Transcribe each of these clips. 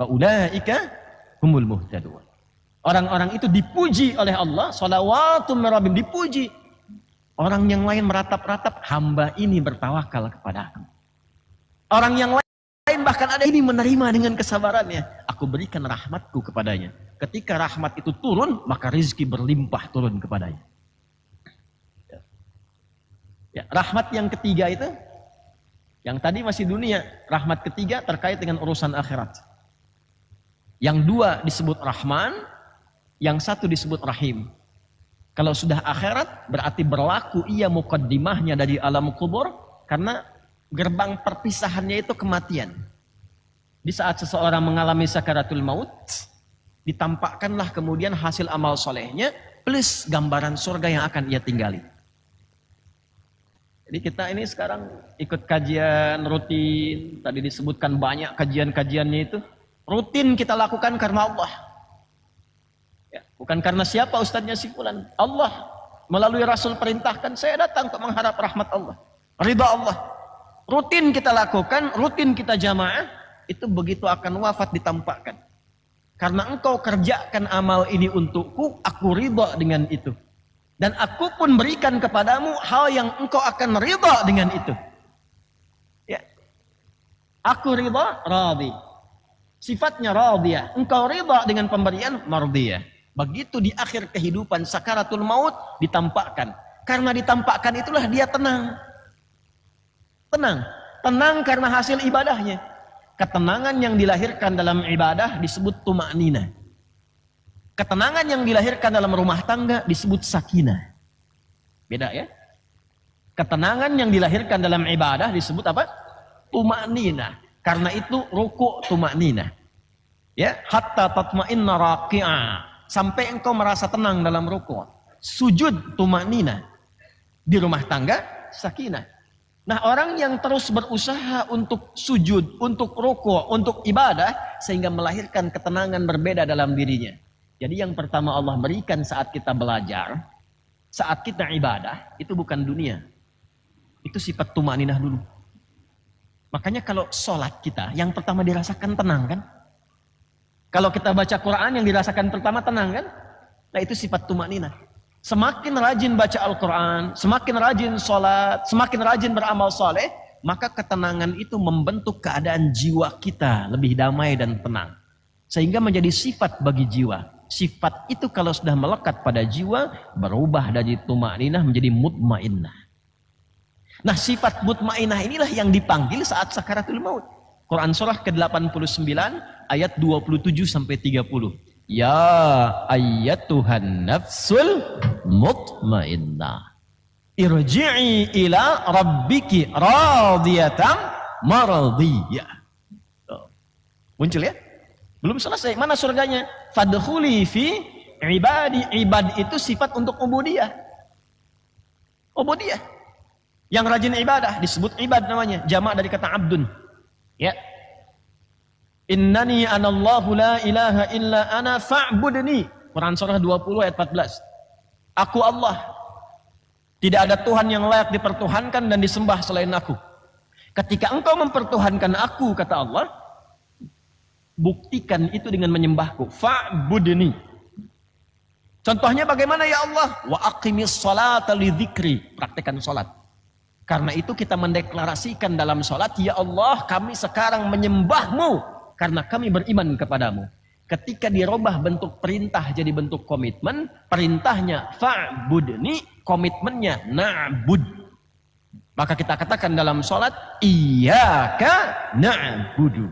Fa ulaika humul muhtadun. Orang-orang itu dipuji oleh Allah, shalawatum min rabbihim, dipuji. Orang yang lain meratap-ratap, hamba ini bertawakal kepada Aku. Orang yang lain bahkan ada ini menerima dengan kesabarannya. Aku berikan rahmatku kepadanya. Ketika rahmat itu turun, maka rizki berlimpah turun kepadanya. Ya, rahmat yang ketiga itu, yang tadi masih dunia, rahmat ketiga terkait dengan urusan akhirat. Yang dua disebut Rahman, yang satu disebut Rahim. Kalau sudah akhirat berarti berlaku ia muqaddimahnya dari alam kubur, karena gerbang perpisahannya itu kematian. Di saat seseorang mengalami sakaratul maut, ditampakkanlah kemudian hasil amal solehnya plus gambaran surga yang akan ia tinggali. Jadi kita ini sekarang ikut kajian rutin, tadi disebutkan banyak kajian-kajiannya itu, rutin kita lakukan karena Allah. Ya, bukan karena siapa ustadznya si fulan. Allah melalui Rasul perintahkan, saya datang untuk mengharap rahmat Allah, ridha Allah. Rutin kita lakukan, rutin kita jamaah, itu begitu akan wafat ditampakkan. Karena engkau kerjakan amal ini untukku, aku ridha dengan itu. Dan aku pun berikan kepadamu hal yang engkau akan ridha dengan itu. Ya. Aku ridha, radhi. Sifatnya radhiyah. Engkau ridha dengan pemberian, mardiyah. Begitu di akhir kehidupan sakaratul maut ditampakkan. Karena ditampakkan itulah dia tenang. Tenang. Tenang karena hasil ibadahnya. Ketenangan yang dilahirkan dalam ibadah disebut tuma'nina. Ketenangan yang dilahirkan dalam rumah tangga disebut sakinah. Beda ya. Ketenangan yang dilahirkan dalam ibadah disebut apa? Tuma'nina. Karena itu ruku' tuma'nina. Ya, hatta tatma'inna raqi'a. Sampai engkau merasa tenang dalam ruku'. Sujud tuma'nina. Di rumah tangga sakinah. Nah, orang yang terus berusaha untuk sujud, untuk ruku', untuk ibadah, sehingga melahirkan ketenangan berbeda dalam dirinya. Jadi yang pertama Allah berikan saat kita belajar, saat kita ibadah, itu bukan dunia. Itu sifat tuma'ninah dulu. Makanya kalau sholat kita, yang pertama dirasakan tenang kan? Kalau kita baca Quran, yang dirasakan pertama tenang kan? Nah itu sifat tuma'ninah. Semakin rajin baca Al-Quran, semakin rajin sholat, semakin rajin beramal soleh, maka ketenangan itu membentuk keadaan jiwa kita lebih damai dan tenang. Sehingga menjadi sifat bagi jiwa. Sifat itu kalau sudah melekat pada jiwa, berubah dari tuma'ninah menjadi mutmainnah. Nah sifat mutmainnah inilah yang dipanggil saat sakaratul maut. Quran surah ke-89 ayat 27-30. Ya ayyatuhan nafsul mutmainnah. Irji'i ila rabbiki radiyatan maradiyah. Muncul ya? Belum selesai. Mana surganya? Fadkhuli fi ibadi. Ibad itu sifat untuk ubudiyah. Ubudiyah. Yang rajin ibadah disebut ibad namanya. Jamak dari kata abdun. Ya. Innani anallahu la ilaha illa ana fa'budni. Quran surah 20 ayat 14. Aku Allah. Tidak ada Tuhan yang layak dipertuhankan dan disembah selain aku. Ketika engkau mempertuhankan aku, kata Allah, buktikan itu dengan menyembahku. Fa'budni. Contohnya bagaimana ya Allah? Wa aqimis salata li dzikri. Praktekkan salat. Karena itu kita mendeklarasikan dalam salat, ya Allah, kami sekarang menyembahmu karena kami beriman kepadamu. Ketika dirubah bentuk perintah jadi bentuk komitmen, perintahnya fa'budni, komitmennya na'bud. Maka kita katakan dalam salat, iyyaka na'budu.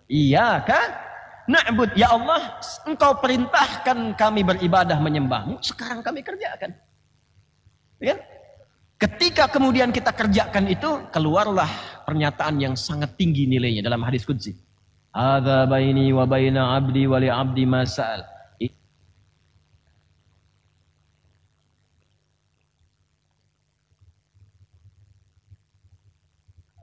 Iyyaka na'bud. Ya Allah, engkau perintahkan kami beribadah menyembahmu, sekarang kami kerjakan. Ya? Ketika kemudian kita kerjakan itu, keluarlah pernyataan yang sangat tinggi nilainya dalam hadis qudsi. Hadza baini wa baina abdi wa li abdi ma sa'al.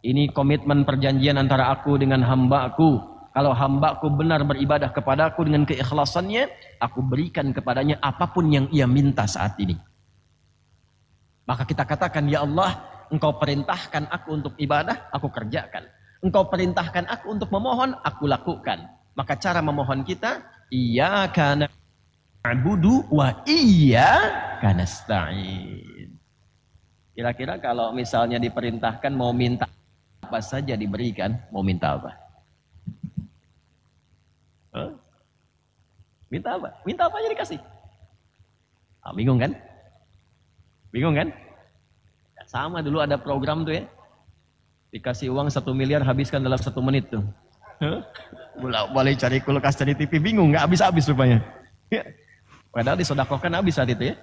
Ini komitmen perjanjian antara aku dengan hamba-Ku. Kalau hamba-Ku benar beribadah kepadaku dengan keikhlasannya, aku berikan kepadanya apapun yang ia minta saat ini. Maka kita katakan, ya Allah, engkau perintahkan aku untuk ibadah, aku kerjakan. Engkau perintahkan aku untuk memohon, aku lakukan. Maka cara memohon kita, iyyaka na'budu wa iyyaka nasta'in. Kira-kira kalau misalnya diperintahkan mau minta apa saja diberikan, mau minta apa? Minta apa? Minta apa aja dikasih. Bingung kan? Bingung kan? Ya, sama dulu ada program tuh ya. Dikasih uang 1 miliar habiskan dalam 1 menit tuh. Boleh cari kulkas, cari TV, bingung, nggak habis-habis rupanya. Padahal disodakokan habis saat itu ya.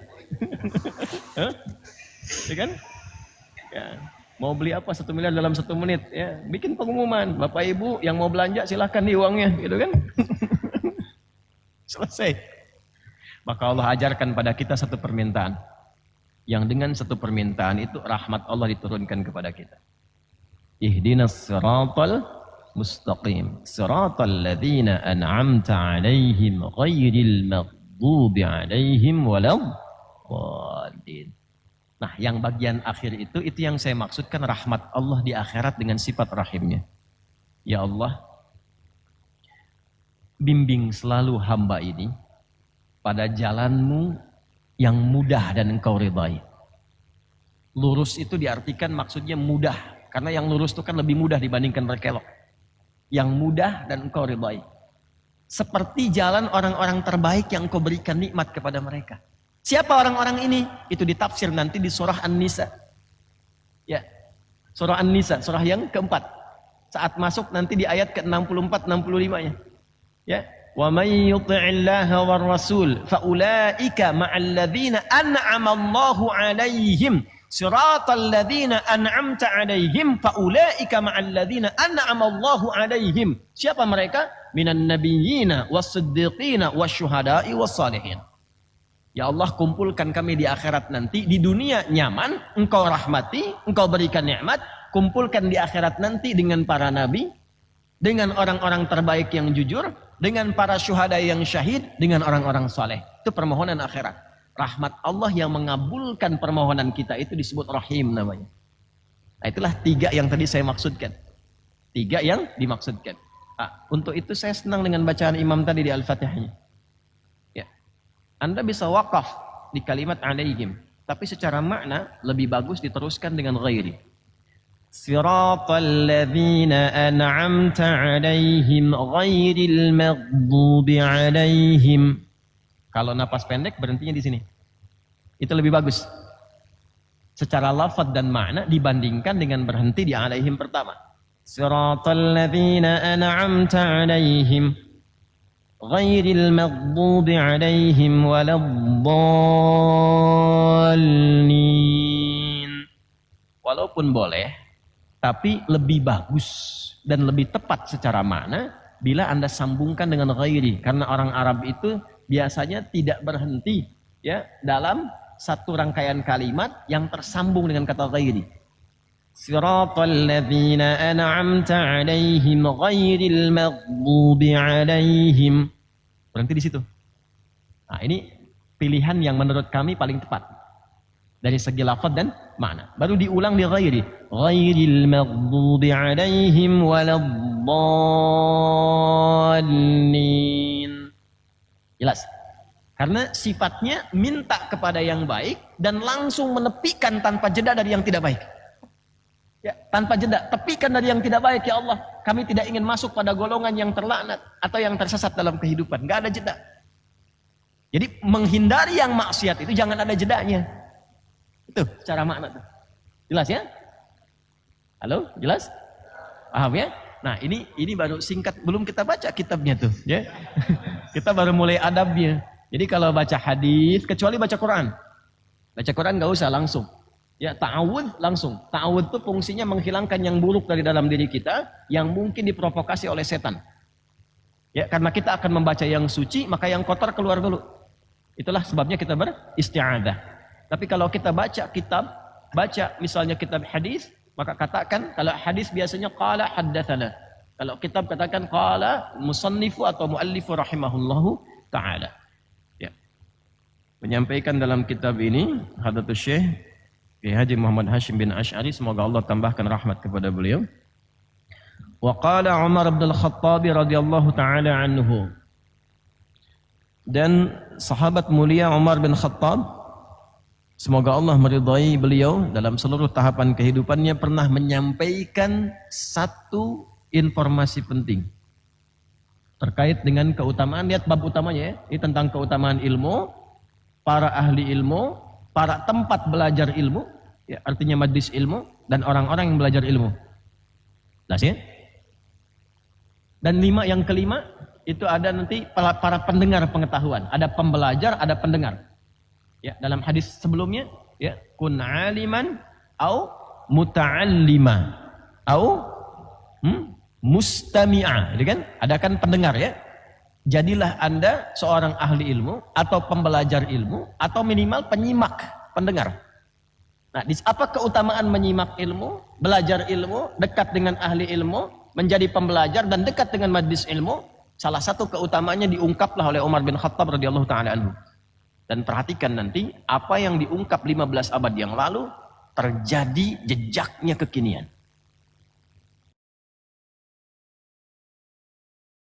Ya kan? Ya. Mau beli apa 1 miliar dalam 1 menit? Ya, bikin pengumuman. Bapak Ibu yang mau belanja silahkan di uangnya, gitu kan? Selesai. Maka Allah ajarkan pada kita satu permintaan. Yang dengan satu permintaan itu rahmat Allah diturunkan kepada kita. Ihdinas siratal mustaqim. Siratal ladzina an'amta 'alaihim ghairil maghdubi 'alaihim waladdallin. Nah, yang bagian akhir itu yang saya maksudkan rahmat Allah di akhirat dengan sifat rahimnya. Ya Allah, bimbing selalu hamba ini pada jalanmu yang mudah dan engkau ridhai. Lurus itu diartikan maksudnya mudah. Karena yang lurus itu kan lebih mudah dibandingkan berkelok. Yang mudah dan engkau ridhai. Seperti jalan orang-orang terbaik yang engkau berikan nikmat kepada mereka. Siapa orang-orang ini? Itu ditafsir nanti di surah An-Nisa. Ya, surah An-Nisa, surah yang keempat. Saat masuk nanti di ayat ke-64-65-nya. Ya, wa may yuti'illaha war rasul fa ulaika ma'al ladzina an'ama Allahu 'alaihim siratal ladzina an'amta 'alaihim fa ulaika ma'al ladzina an'ama Allahu 'alaihim. Siapa mereka? Minan nabiyyina was-siddiqina wasyuhada'i was-salihin. Ya Allah, kumpulkan kami di akhirat nanti. Di dunia nyaman, engkau rahmati, engkau berikan nikmat. Kumpulkan di akhirat nanti dengan para nabi, dengan orang-orang terbaik yang jujur, dengan para syuhada yang syahid, dengan orang-orang saleh. Itu permohonan akhirat. Rahmat Allah yang mengabulkan permohonan kita itu disebut rahim namanya. Nah, itulah 3 yang tadi saya maksudkan. 3 yang dimaksudkan. Untuk itu saya senang dengan bacaan imam tadi di Al-Fatihahnya. Anda bisa wakaf di kalimat alaihim, tapi secara makna lebih bagus diteruskan dengan ghairi. Siratal ladzina an'amta 'alaihim ghairil maghdubi 'alaihim. Kalau napas pendek berhentinya di sini. Itu lebih bagus. Secara lafaz dan makna dibandingkan dengan berhenti di alaihim pertama. Siratal ladzina an'amta 'alaihim ghairil maghdubi 'alaihim waladdallin. Walaupun boleh, tapi lebih bagus dan lebih tepat secara makna bila Anda sambungkan dengan ghairi, karena orang Arab itu biasanya tidak berhenti ya dalam satu rangkaian kalimat yang tersambung dengan kata ghairi. Siratal ladzina an'amta 'alaihim ghairil maghdubi 'alaihim. Berhenti di situ. Nah, ini pilihan yang menurut kami paling tepat dari segi lafaz dan makna. Baru diulang di ghairi. Ghairil maghdubi 'alaihim waladdallin. Jelas? Karena sifatnya minta kepada yang baik dan langsung menepikan tanpa jeda dari yang tidak baik. Ya, tanpa jeda, tepikan dari yang tidak baik ya Allah. Kami tidak ingin masuk pada golongan yang terlaknat atau yang tersesat dalam kehidupan. Gak ada jeda. Jadi menghindari yang maksiat itu jangan ada jedanya. Itu cara makna tuh. Jelas ya? Halo, jelas? Paham ya? Nah, ini baru singkat, belum kita baca kitabnya tuh, ya. Kita baru mulai adabnya. Jadi kalau baca hadis, kecuali baca Quran. Baca Quran nggak usah langsung. Ya, ta'awud langsung. Ta'awud itu fungsinya menghilangkan yang buruk dari dalam diri kita yang mungkin diprovokasi oleh setan. Ya, karena kita akan membaca yang suci, maka yang kotor keluar dulu. Itulah sebabnya kita beristi'adzah. Tapi kalau kita baca kitab, baca misalnya kitab hadis, maka katakan kalau hadis biasanya qala haddatsana. Kalau kitab katakan qala musannifu atau muallifu rahimahullahu taala. Ya. Menyampaikan dalam kitab ini Hadratus Syekh Haji Muhammad Hashim bin Asy'ari, semoga Allah tambahkan rahmat kepada beliau. Wa qala Umar bin Al-Khattab radhiyallahu taala anhu. Dan sahabat mulia Umar bin Khattab, semoga Allah meridai beliau, dalam seluruh tahapan kehidupannya pernah menyampaikan satu informasi penting terkait dengan keutamaan. Lihat bab utamanya ya, ini tentang keutamaan ilmu, para ahli ilmu, para tempat belajar ilmu, ya, artinya majlis ilmu, dan orang-orang yang belajar ilmu. Jelas ya? Dan yang kelima, itu ada nanti para pendengar pengetahuan. Ada pembelajar, ada pendengar. Ya, dalam hadis sebelumnya, ya, kun aliman au muta'allima au mustami'a, gitu kan? Ada kan pendengar ya. Jadilah Anda seorang ahli ilmu atau pembelajar ilmu atau minimal penyimak, pendengar. Nah, apa keutamaan menyimak ilmu, belajar ilmu, dekat dengan ahli ilmu, menjadi pembelajar dan dekat dengan majlis ilmu? Salah satu keutamaannya diungkaplah oleh Umar bin Khattab radhiyallahu taala anhu. Dan perhatikan nanti apa yang diungkap 15 abad yang lalu terjadi jejaknya kekinian.